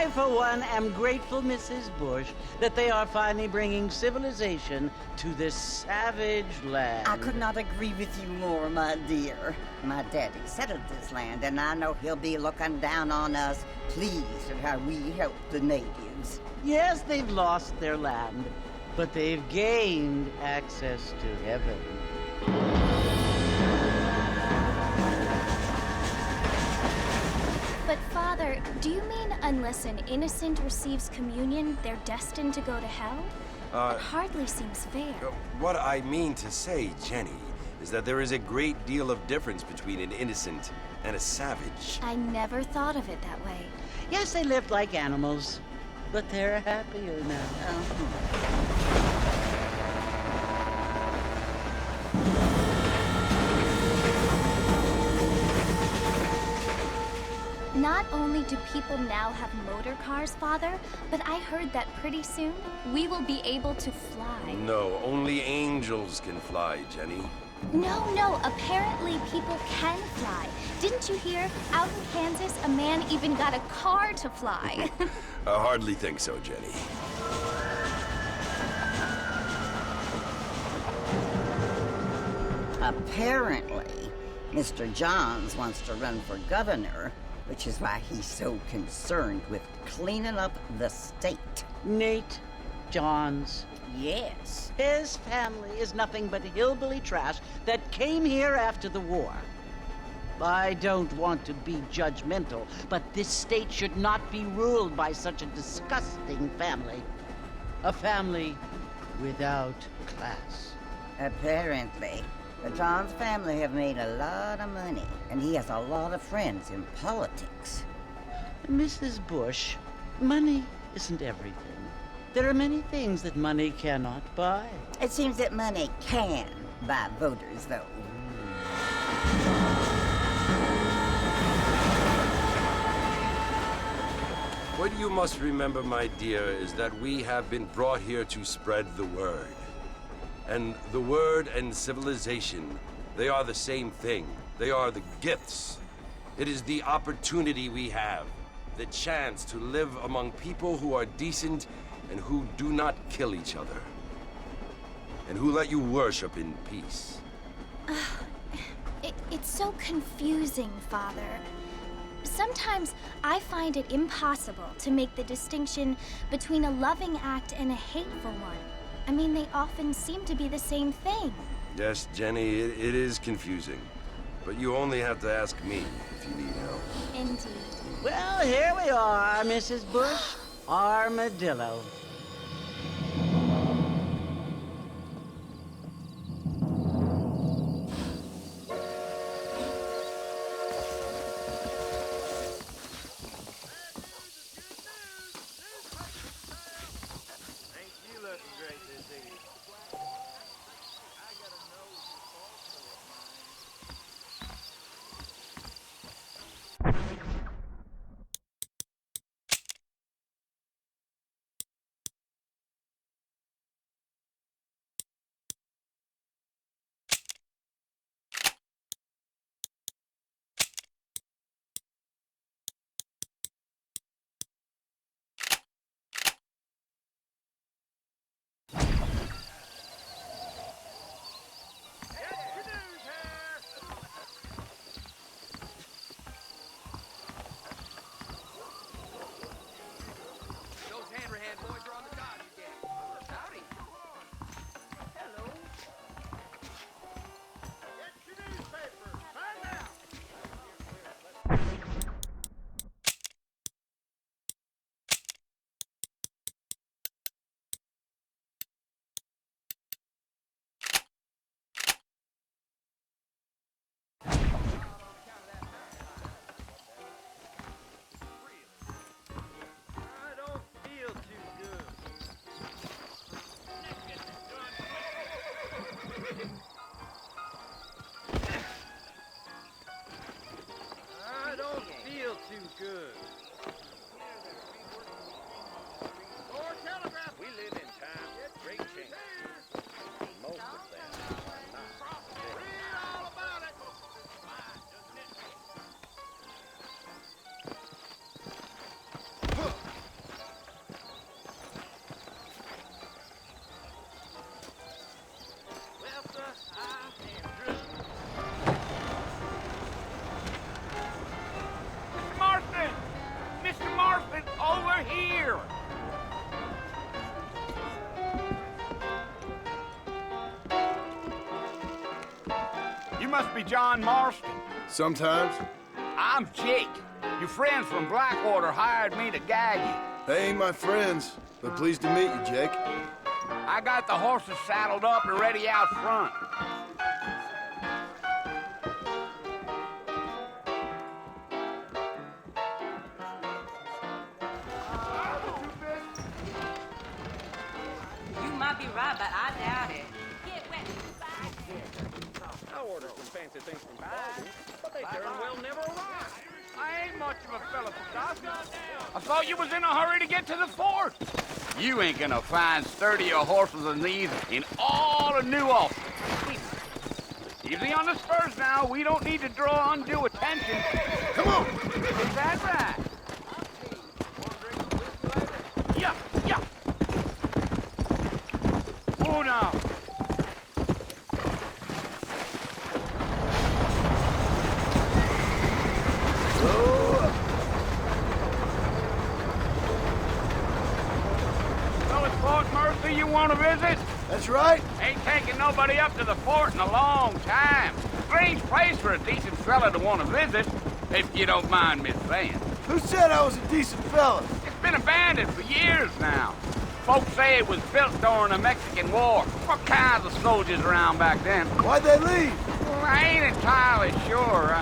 I, for one, am grateful, Mrs. Bush, that they are finally bringing civilization to this savage land. I could not agree with you more, my dear. My daddy settled this land, and I know he'll be looking down on us, pleased at how we help the natives. Yes, they've lost their land, but they've gained access to heaven. But Father, do you mean unless an innocent receives communion, they're destined to go to hell? That hardly seems fair. What I mean to say, Jenny, is that there is a great deal of difference between an innocent and a savage. I never thought of it that way. Yes, they lived like animals, but they're happier now. Not only do people now have motor cars, Father, but I heard that pretty soon we will be able to fly. No, only angels can fly, Jenny. No, apparently people can fly. Didn't you hear? Out in Kansas, a man even got a car to fly. I hardly think so, Jenny. Apparently, Mr. Johns wants to run for governor, which is why he's so concerned with cleaning up the state. Nate Johns. Yes. His family is nothing but hillbilly trash that came here after the war. I don't want to be judgmental, but this state should not be ruled by such a disgusting family. A family without class. Apparently. The Johns family have made a lot of money, and he has a lot of friends in politics. Mrs. Bush, money isn't everything. There are many things that money cannot buy. It seems that money can buy voters, though. What you must remember, my dear, is that we have been brought here to spread the word. And the word and civilization, they are the same thing. They are the gifts. It is the opportunity we have, the chance to live among people who are decent and who do not kill each other. And who let you worship in peace? It's so confusing, Father. Sometimes I find it impossible to make the distinction between a loving act and a hateful one. I mean, they often seem to be the same thing. Yes, Jenny, it is confusing. But you only have to ask me if you need help. Indeed. Well, here we are, Mrs. Bush. Armadillo. You must be John Marston. Sometimes. I'm Jake. Your friends from Blackwater hired me to gag you. They ain't my friends, but pleased to meet you, Jake. I got the horses saddled up and ready out front. You might be right, but I doubt it. I ordered some fancy things from Baldwin, but they darn well never arrived. I ain't much of a fella for gossip. I thought you was in a hurry to get to the fort. You ain't gonna find sturdier horses than these in all of New Ulster. Easy on the spurs now. We don't need to draw undue attention. Come on! Is that right? Yeah, yeah. Oh, now. Well, it's Fort Mercy you want to visit? That's right. Ain't taking nobody up to the fort in a long time. Strange place for a decent fella to want to visit, if you don't mind me saying. Who said I was a decent fella? It's been abandoned for years now. Folks say it was built during the Mexican War. What kinds of soldiers around back then? Why'd they leave? Well, I ain't entirely sure.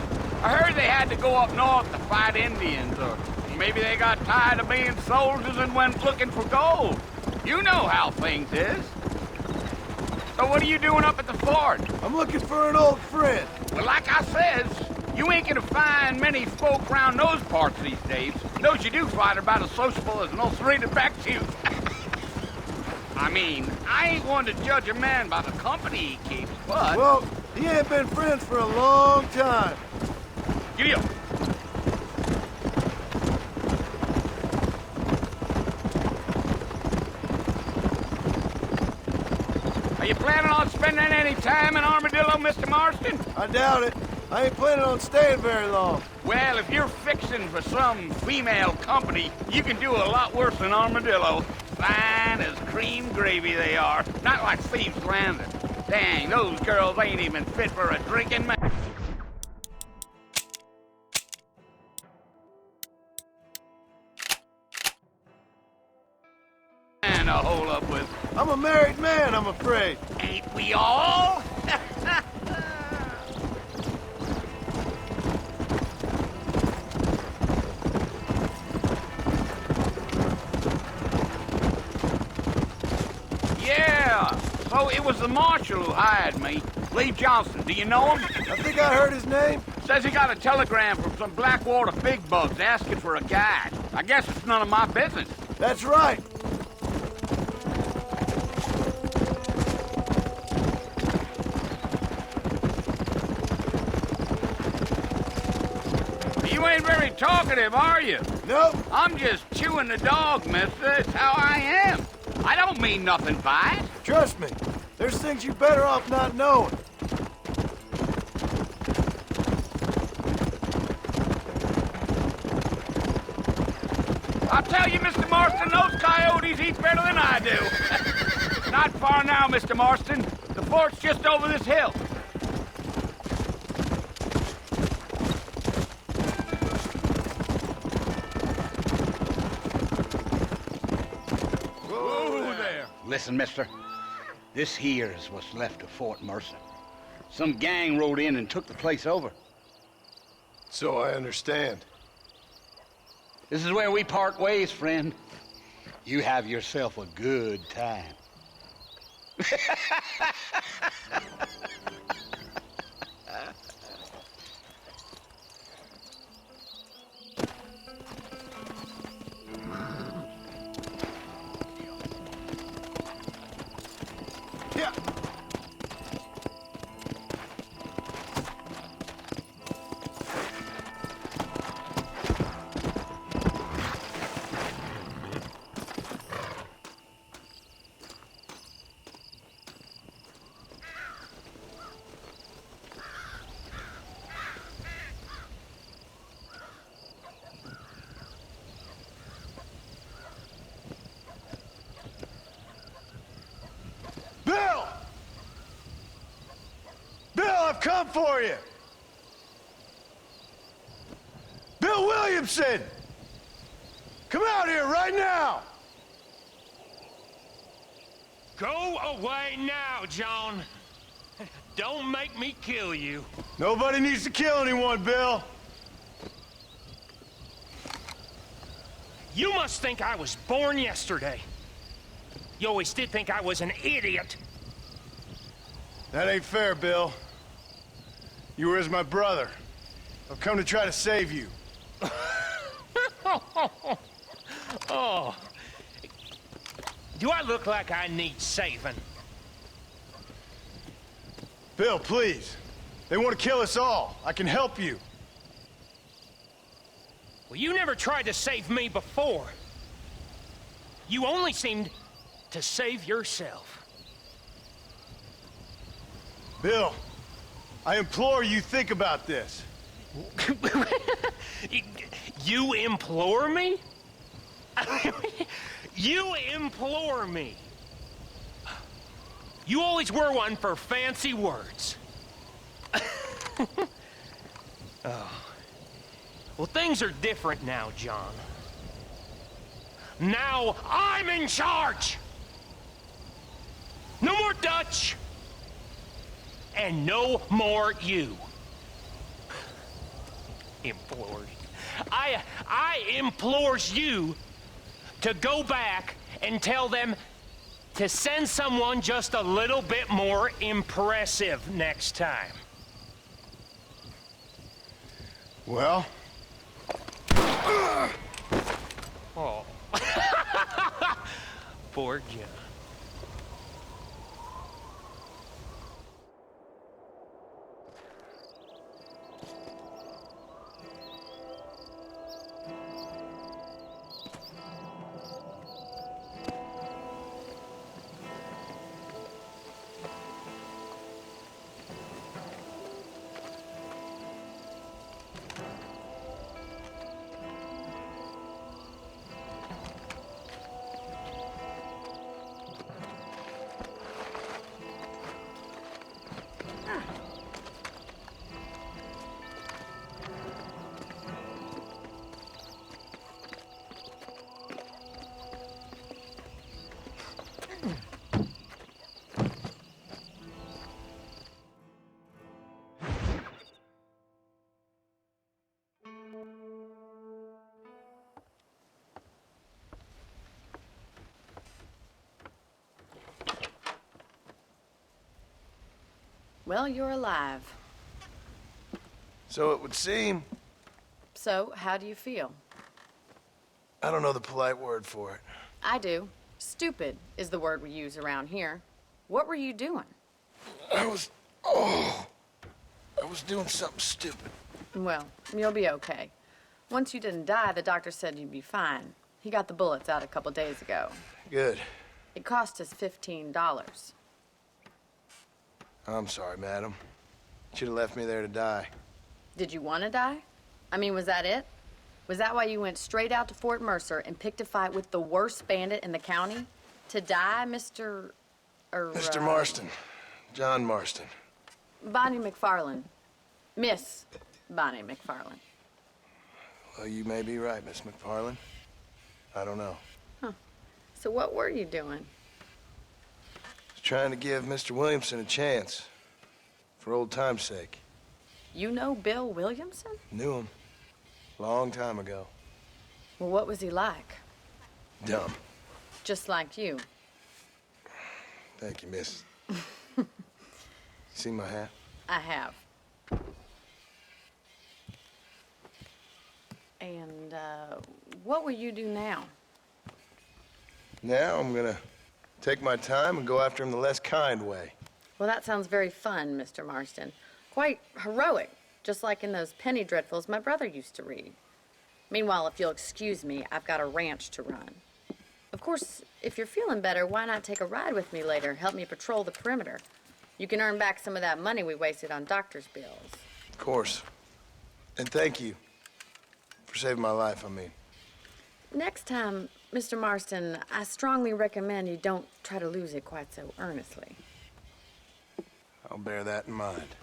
I heard they had to go up north to fight Indians, or maybe they got tired of being soldiers and went looking for gold. You know how things is. So what are you doing up at the fort? I'm looking for an old friend. Well, like I says, you ain't gonna find many folk around those parts these days. Those you do find are about as sociable as an ulcerated back tooth. I mean, I ain't one to judge a man by the company he keeps, but... Well, he ain't been friends for a long time. Giddy up. Are you planning on spending any time in Armadillo, Mr. Marston? I doubt it. I ain't planning on staying very long. Well, if you're fixing for some female company, you can do a lot worse than Armadillo. Fine as cream gravy they are. Not like Thieves Landing. Dang, those girls ain't even fit for a drinking man. And to hole up with. I'm a married man, I'm afraid. Ain't we all? Yeah, so it was the marshal who hired me. Lee Johnson, do you know him? I think I heard his name. Says he got a telegram from some Blackwater big bugs asking for a guide. I guess it's none of my business. That's right. You ain't very talkative, are you? Nope. I'm just chewing the dog, mister. It's how I am. I don't mean nothing by it. Trust me. There's things you're better off not knowing. I'll tell you, Mr. Marston, those coyotes eat better than I do. Not far now, Mr. Marston. The fort's just over this hill. Whoa there. Listen, mister. This here is what's left of Fort Mercer. Some gang rode in and took the place over. So I understand. This is where we part ways, friend. You have yourself a good time. Yeah. Bill! Bill, I've come for you! Bill Williamson! Come out here right now! Go away now, John. Don't make me kill you. Nobody needs to kill anyone, Bill. You must think I was born yesterday. You always did think I was an idiot. That ain't fair, Bill. You were as my brother. I've come to try to save you. Oh. Do I look like I need saving? Bill, please. They want to kill us all. I can help you. Well, you never tried to save me before. You only seemed to save yourself. Bill, I implore you think about this. You implore me? You implore me? You always were one for fancy words. Oh. Well, things are different now, John. Now I'm in charge! No more Dutch! And no more you. Implores. I implores you to go back and tell them to send someone just a little bit more impressive next time. Well? Oh. Poor John. Well, you're alive. So it would seem. So, how do you feel? I don't know the polite word for it. I do. Stupid is the word we use around here. What were you doing? I was doing something stupid. Well, you'll be okay. Once you didn't die, the doctor said you'd be fine. He got the bullets out a couple days ago. Good. It cost us $15. I'm sorry, madam. Should have left me there to die. Did you want to die? I mean, was that it? Was that why you went straight out to Fort Mercer and picked a fight with the worst bandit in the county? To die, Mr. Mr. Marston. John Marston. Bonnie McFarland. Miss Bonnie McFarland. Well, you may be right, Miss McFarland. I don't know. So what were you doing? I was trying to give Mr. Williamson a chance. For old time's sake. You know Bill Williamson? Knew him. Long time ago. Well, what was he like? Dumb. Just like you. Thank you, miss. See my hat? I have. And, what will you do now? Now I'm gonna take my time and go after him the less kind way. Well, that sounds very fun, Mr. Marston. Quite heroic, just like in those penny dreadfuls my brother used to read. Meanwhile, if you'll excuse me, I've got a ranch to run. Of course, if you're feeling better, why not take a ride with me later? Help me patrol the perimeter. You can earn back some of that money we wasted on doctor's bills. Of course. And thank you for saving my life, I mean. Next time, Mr. Marston, I strongly recommend you don't try to lose it quite so earnestly. I'll bear that in mind.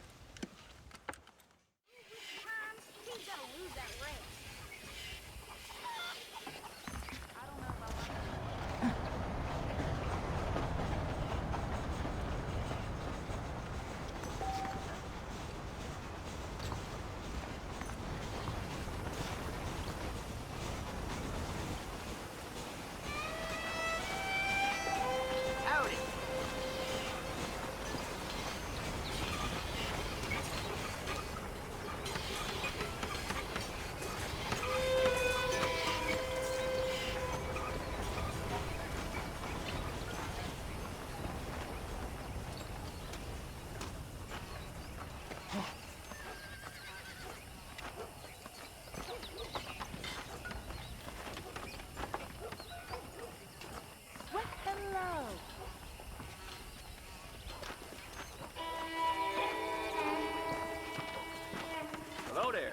Hello there.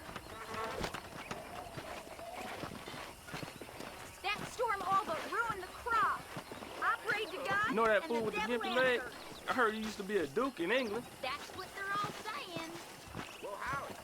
That storm all but ruined the crop. I prayed to God. You know that and fool the with the devil gimpy leg? answered. I heard he used to be a duke in England. That's what they're all saying. Well, howdy.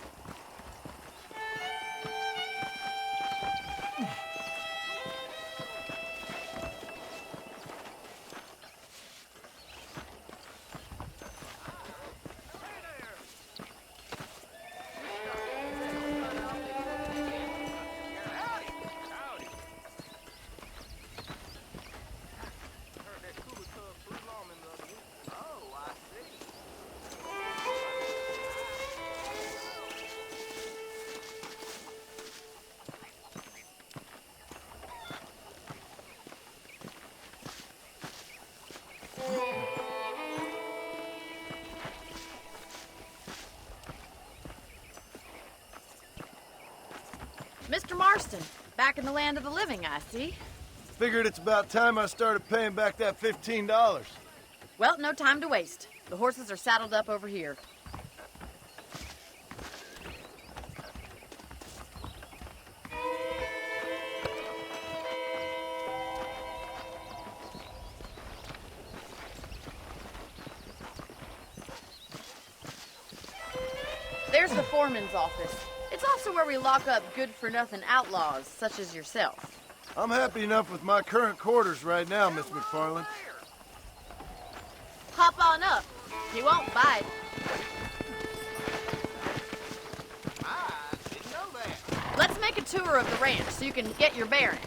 Mr. Marston, back in the land of the living, I see. Figured it's about time I started paying back that $15. Well, no time to waste. The horses are saddled up over here. There's the foreman's office. It's also where we lock up good-for-nothing outlaws, such as yourself. I'm happy enough with my current quarters right now, Miss McFarland. Hop on up. He won't bite. I didn't know that. Let's make a tour of the ranch so you can get your bearings.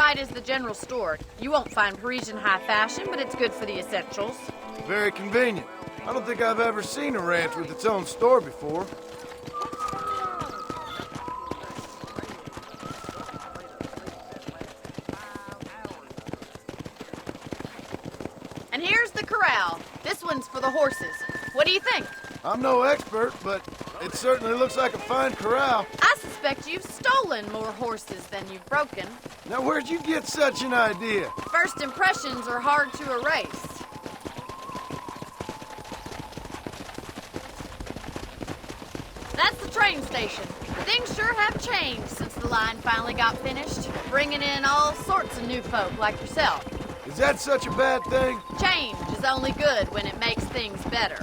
side is the general store. You won't find Parisian high fashion, but it's good for the essentials. Very convenient. I don't think I've ever seen a ranch with its own store before. And here's the corral. This one's for the horses. What do you think? I'm no expert, but it certainly looks like a fine corral. I suspect you've stolen more horses than you've broken. Now, where'd you get such an idea? First impressions are hard to erase. That's the train station. Things sure have changed since the line finally got finished, bringing in all sorts of new folk like yourself. Is that such a bad thing? Change is only good when it makes things better.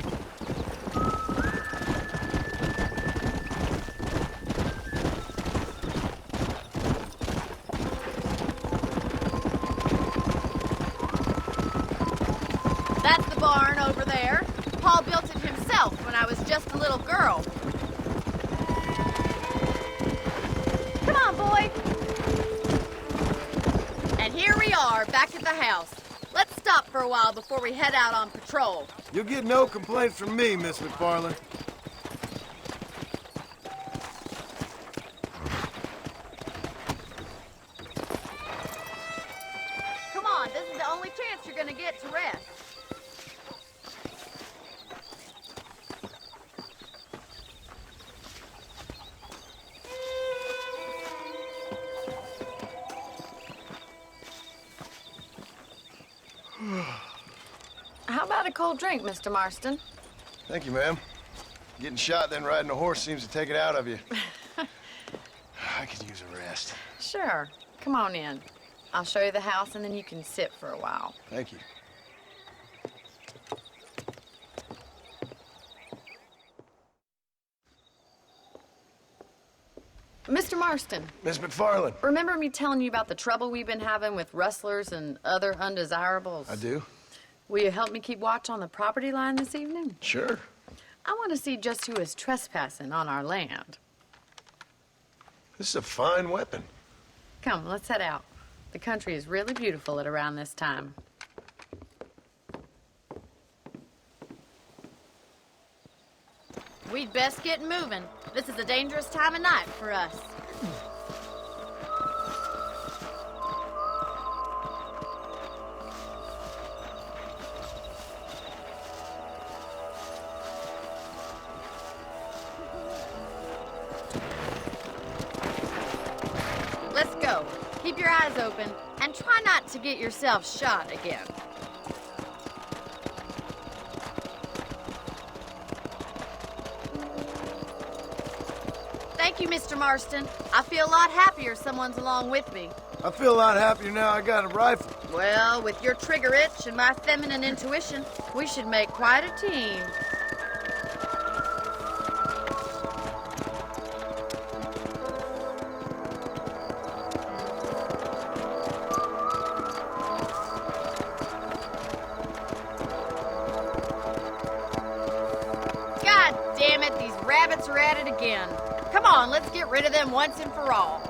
That's the barn over there. Paul built it himself when I was just a little girl. Come on, boy. And here we are, back at the house. Let's stop for a while before we head out on patrol. You'll get no complaints from me, Miss McFarland. Come on, this is the only chance you're gonna get to rest. How about a cold drink, Mr. Marston? Thank you, ma'am. Getting shot then riding a horse seems to take it out of you. I could use a rest. Sure. Come on in. I'll show you the house and then you can sit for a while. Thank you. Mr. Marston, Miss McFarland. remember me telling you about the trouble we've been having with rustlers and other undesirables? I do? Will you help me keep watch on the property line this evening? Sure. I want to see just who is trespassing on our land. This is a fine weapon. Come, let's head out. The country is really beautiful at around this time. We'd best get moving. This is a dangerous time of night for us. Let's go. Keep your eyes open and try not to get yourself shot again. Thank you, Mr. Marston. I feel a lot happier someone's along with me. I feel a lot happier now I got a rifle. Well, with your trigger itch and my feminine intuition, we should make quite a team. God damn it, these rabbits are at it again. Come on, let's get rid of them once and for all.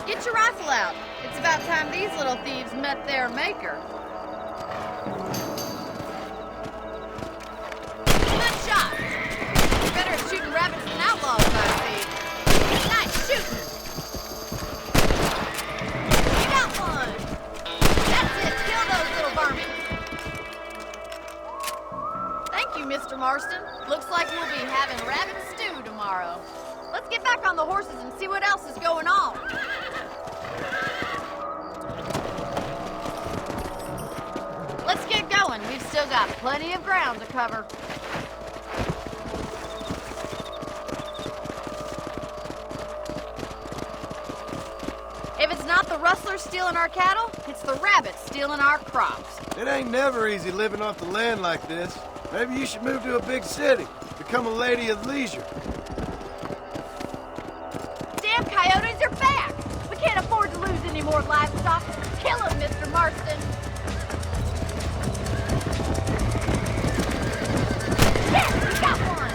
Get your rifle out. It's about time these little thieves met their maker. Good shot. You're better at shooting rabbits than outlaws, I see. Nice shooting. You got one. That's it. Kill those little vermin. Thank you, Mr. Marston. Looks like we'll be having rabbit stew tomorrow. Let's get back on the horses and see what else is going on. Let's get going. We've still got plenty of ground to cover. If it's not the rustlers stealing our cattle, it's the rabbits stealing our crops. It ain't never easy living off the land like this. Maybe you should move to a big city. Become a lady of leisure. Damn coyotes are back! We can't afford to lose any more livestock. Kill them, Mr. Marston. Yes, we got one!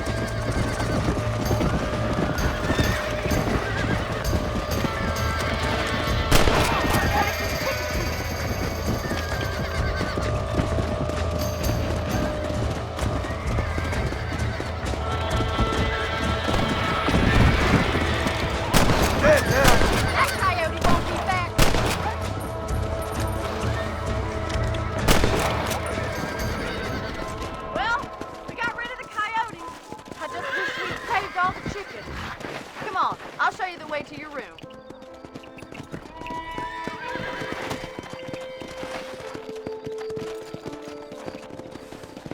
to your room.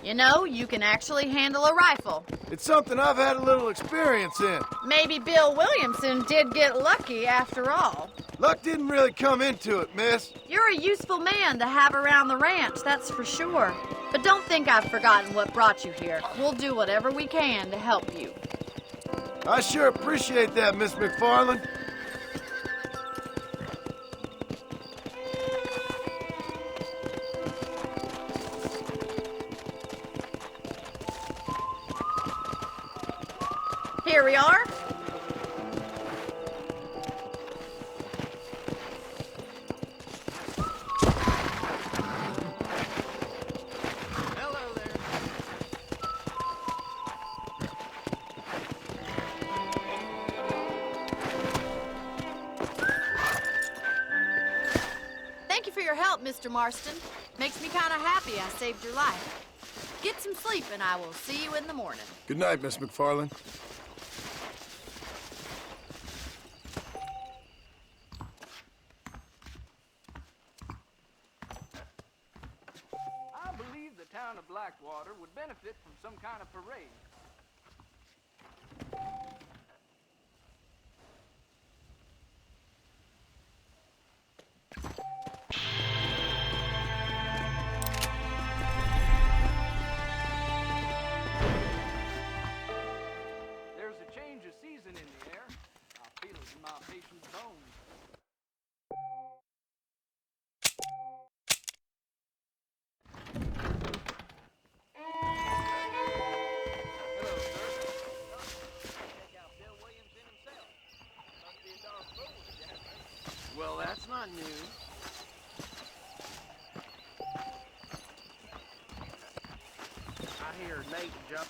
You know, you can actually handle a rifle. It's something I've had a little experience in. Maybe Bill Williamson did get lucky after all. Luck didn't really come into it, miss. You're a useful man to have around the ranch, that's for sure. But don't think I've forgotten what brought you here. We'll do whatever we can to help you. I sure appreciate that, Miss McFarland. Here we are. Hello there. Thank you for your help, Mr. Marston. Makes me kind of happy I saved your life. Get some sleep and I will see you in the morning. Good night, Miss McFarland. I believe the town of Blackwater would benefit from some kind of parade. There's a change of season in the air. I feel it in my patient's bones. Hello, sir. Check out Bill Williamson himself. Must be a darn fool if you ask me. Well, that's not new. I hear Nate jump.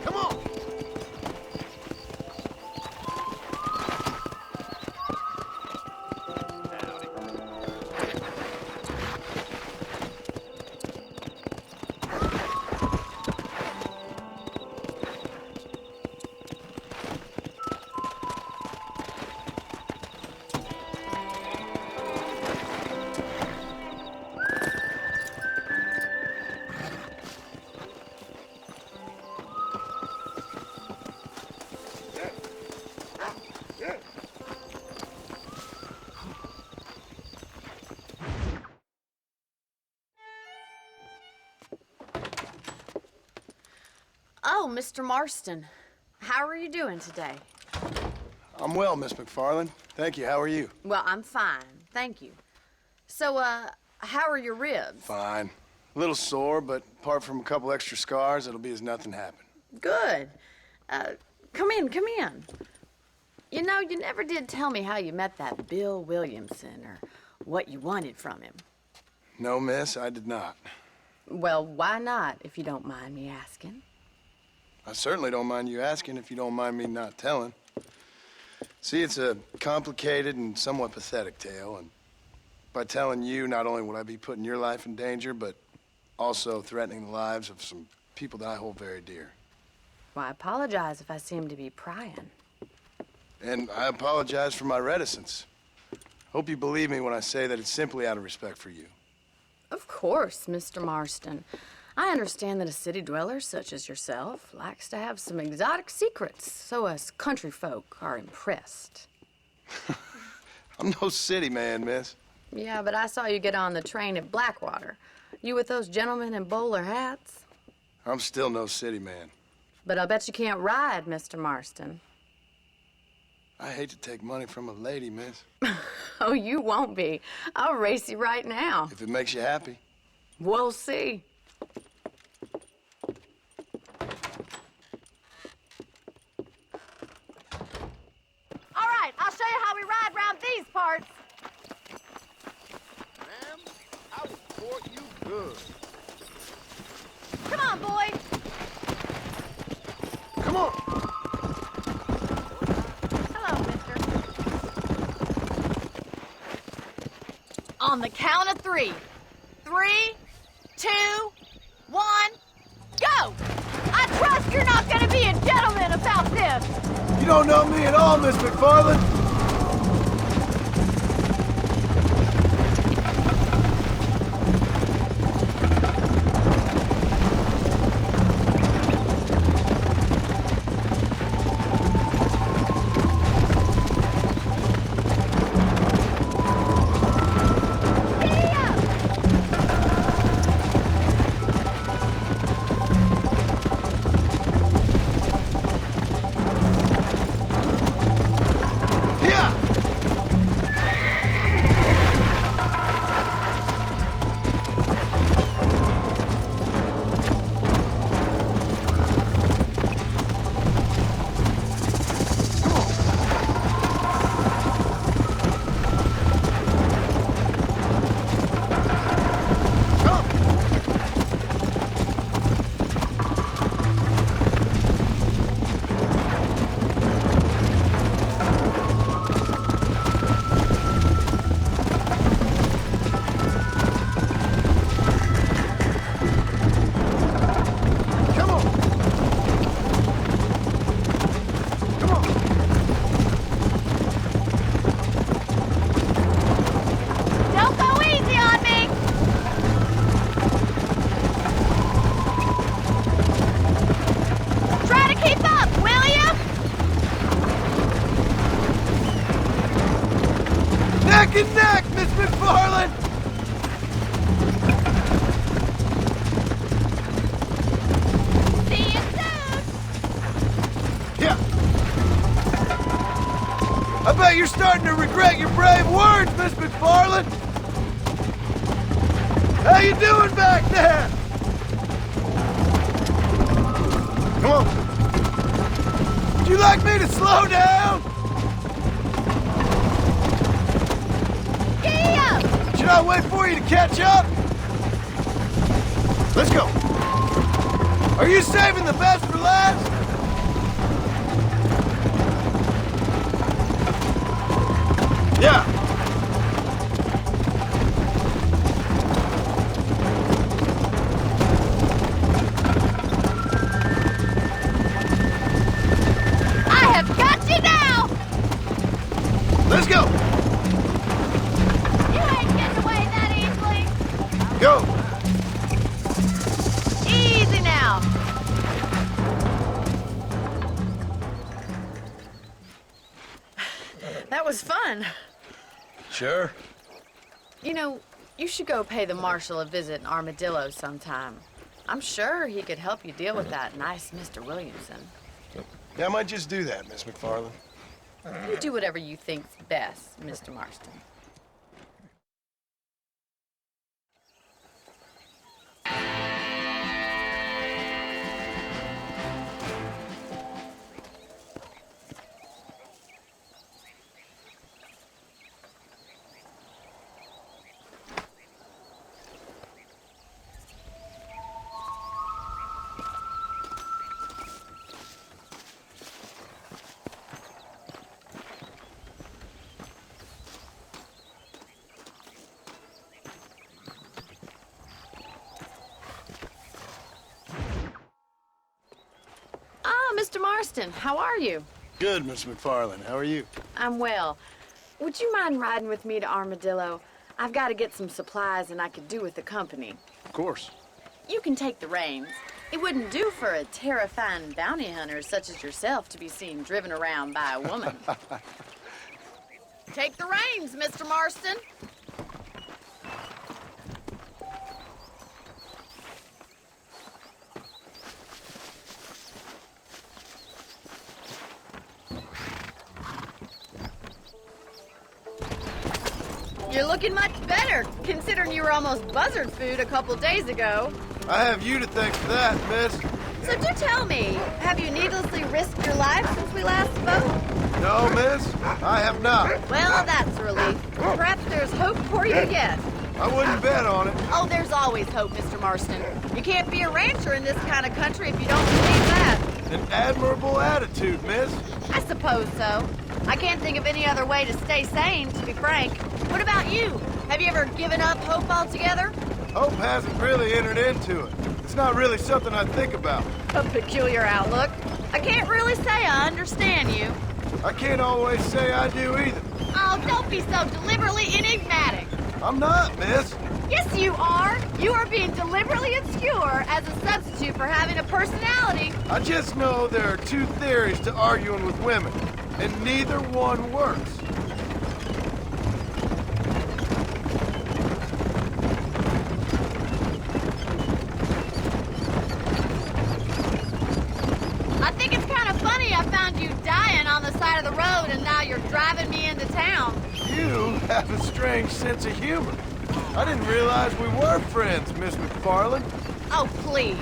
Come on! Oh, Mr. Marston. How are you doing today? I'm well, Miss McFarland. Thank you. How are you? Well, I'm fine. Thank you. So, how are your ribs? Fine. A little sore, but apart from a couple extra scars, it'll be as nothing happened. Good. Come in, come in. You know, you never did tell me how you met that Bill Williamson or what you wanted from him. No, miss, I did not. Well, why not, if you don't mind me asking? I certainly don't mind you asking if you don't mind me not telling. See, it's a complicated and somewhat pathetic tale, and by telling you, not only would I be putting your life in danger, but also threatening the lives of some people that I hold very dear. Well, I apologize if I seem to be prying. And I apologize for my reticence. Hope you believe me when I say that it's simply out of respect for you. Of course, Mr. Marston. I understand that a city dweller such as yourself likes to have some exotic secrets, so us country folk are impressed. I'm no city man, miss. Yeah, but I saw you get on the train at Blackwater. You with those gentlemen in bowler hats? I'm still no city man. But I'll bet you can't ride, Mr. Marston. I hate to take money from a lady, miss. Oh, you won't be. I'll race you right now. If it makes you happy. We'll see. All right, I'll show you how we ride round these parts. Ma'am, I will court you good. Come on, boy. Come on. On the count of 3. 3, 2, 1, go! I trust you're not gonna be a gentleman about this! You don't know me at all, Miss McFarland. Neck and neck, Miss McFarland! See you soon! Yeah. I bet you're starting to regret your brave words, Miss McFarland! How you doing back there? Come on. Would you like me to slow down? Should I wait for you to catch up? Let's go. Are you saving the best for last? Yeah. I have got you now! Let's go. Go! Easy now! That was fun. Sure. You know, you should go pay the marshal a visit in Armadillo sometime. I'm sure he could help you deal with that nice Mr. Williamson. Yeah, I might just do that, Miss McFarland. You do whatever you think's best, Mr. Marston. Mr. Marston, how are you? Good, Miss McFarland. How are you? I'm well. Would you mind riding with me to Armadillo? I've got to get some supplies and I could do with the company. Of course. You can take the reins. It wouldn't do for a terrifying bounty hunter such as yourself to be seen driven around by a woman. Take the reins, Mr. Marston. You're looking much better, considering you were almost buzzard food a couple days ago. I have you to thank for that, miss. So do tell me, have you needlessly risked your life since we last spoke? No, miss, I have not. Well, that's a relief. Perhaps there's hope for you yet. I wouldn't bet on it. Oh, there's always hope, Mr. Marston. You can't be a rancher in this kind of country if you don't believe that. An admirable attitude, miss. I suppose so. I can't think of any other way to stay sane, to be frank. What about you? Have you ever given up hope altogether? Hope hasn't really entered into it. It's not really something I think about. A peculiar outlook. I can't really say I understand you. I can't always say I do either. Oh, don't be so deliberately enigmatic. I'm not, miss. Yes, you are. You are being deliberately obscure as a substitute for having a personality. I just know there are two theories to arguing with women, and neither one works. I think it's kind of funny I found you dying on the side of the road and now you're driving me into town. You have a strange sense of humor. I didn't realize we were friends, Miss McFarland. Oh, please.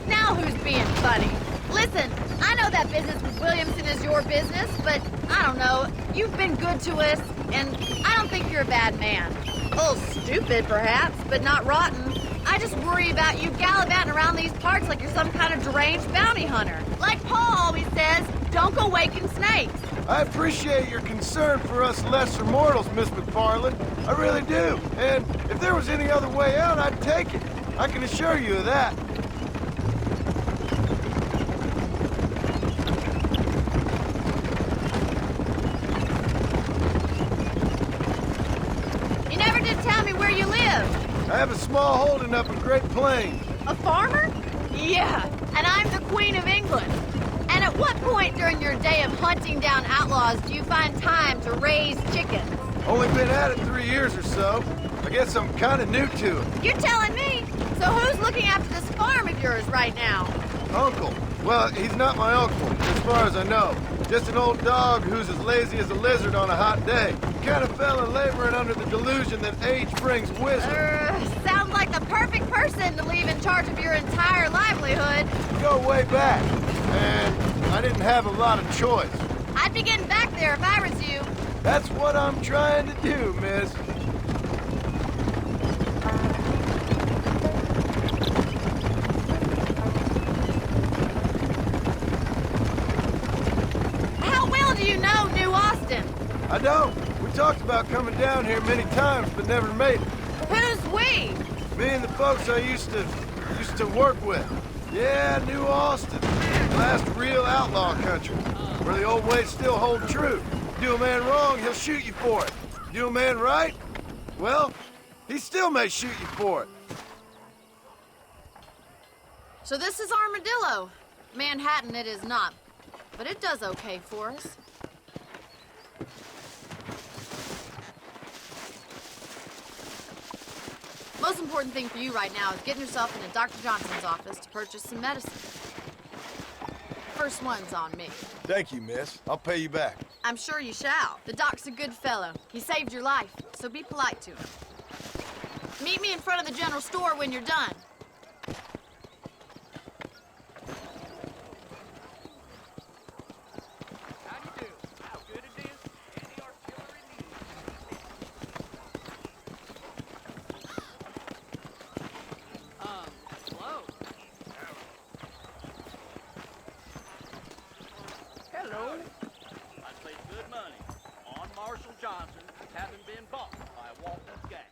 Now who's being funny? Listen, I know that business with Williamson is your business, but I don't know. You've been good to us, and I don't think you're a bad man. A little stupid, perhaps, but not rotten. I just worry about you gallivanting around these parts like you're some kind of deranged bounty hunter. Like Paul always says, don't go waking snakes. I appreciate your concern for us lesser mortals, Miss McFarland. I really do. And if there was any other way out, I'd take it. I can assure you of that. You never did tell me where you live. I have a small holding up in Great Plains. A farmer? Yeah, and I'm the Queen of England. And at what point during your day of hunting down outlaws do you find time to raise chickens? Only been at it 3 years or so. I guess I'm kind of new to it. You're telling me? So who's looking after this farm of yours right now? Uncle. Well, he's not my uncle, as far as I know. Just an old dog who's as lazy as a lizard on a hot day. Kind of fella laboring under the delusion that age brings wisdom. Sounds like the perfect person to leave in charge of your entire livelihood. We go way back, and I didn't have a lot of choice. I'd be getting back there if I was you. That's what I'm trying to do, miss. How well do you know New Austin? I don't. We talked about coming down here many times, but never made it. Who's we? Me and the folks I used to work with. Yeah, New Austin. Last real outlaw country, where the old ways still hold true. Do a man wrong, he'll shoot you for it. Do a man right, well, he still may shoot you for it. So this is Armadillo. Manhattan it is not, but it does okay for us. Most important thing for you right now is getting yourself into Dr. Johnson's office to purchase some medicine. First one's on me. Thank you, miss. I'll pay you back. I'm sure you shall. The doc's a good fellow. He saved your life, so be polite to him. Meet me in front of the general store when you're done. How do you do? How good it is? Any artillery needs. Hello. Hello. I'd place good money on Marshall Johnson having been bought by Walton's gang.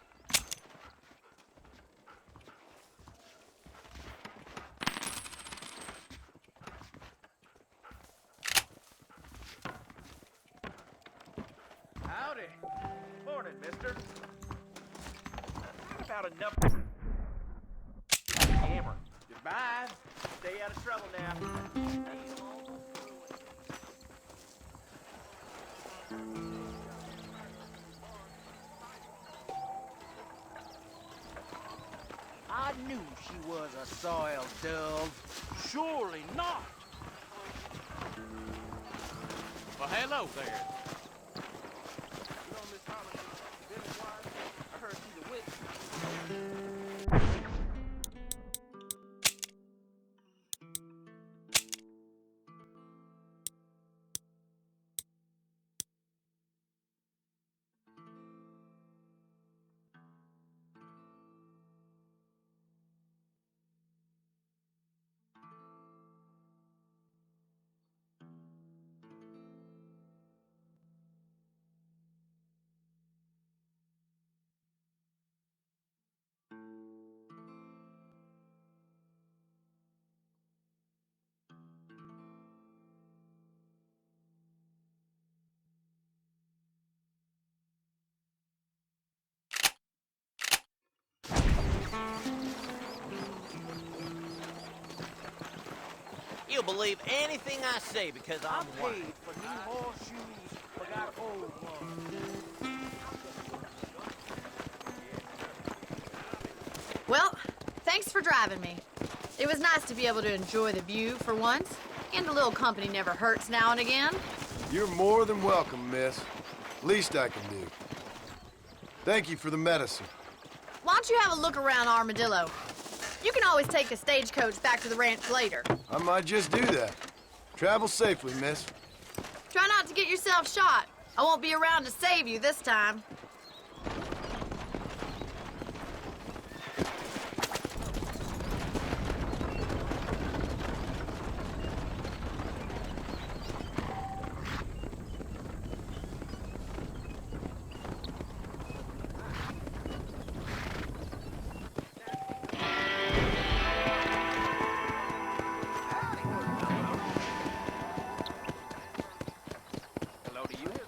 Howdy. Morning, mister. How about enough hammer? Goodbye. Stay out of trouble now. I knew she was a soiled dove. Surely not. Well, hello there. You know Miss Harlan, Billy's wife? I heard she's a witch. You'll believe anything I say because I'm white. paid for new horseshoes, but got old ones. Well, thanks for driving me. It was nice to be able to enjoy the view for once, and a little company never hurts now and again. You're more than welcome, miss. Least I can do. Thank you for the medicine. Why don't you have a look around Armadillo? You can always take a stagecoach back to the ranch later. I might just do that. Travel safely, miss. Try not to get yourself shot. I won't be around to save you this time. Hello to you.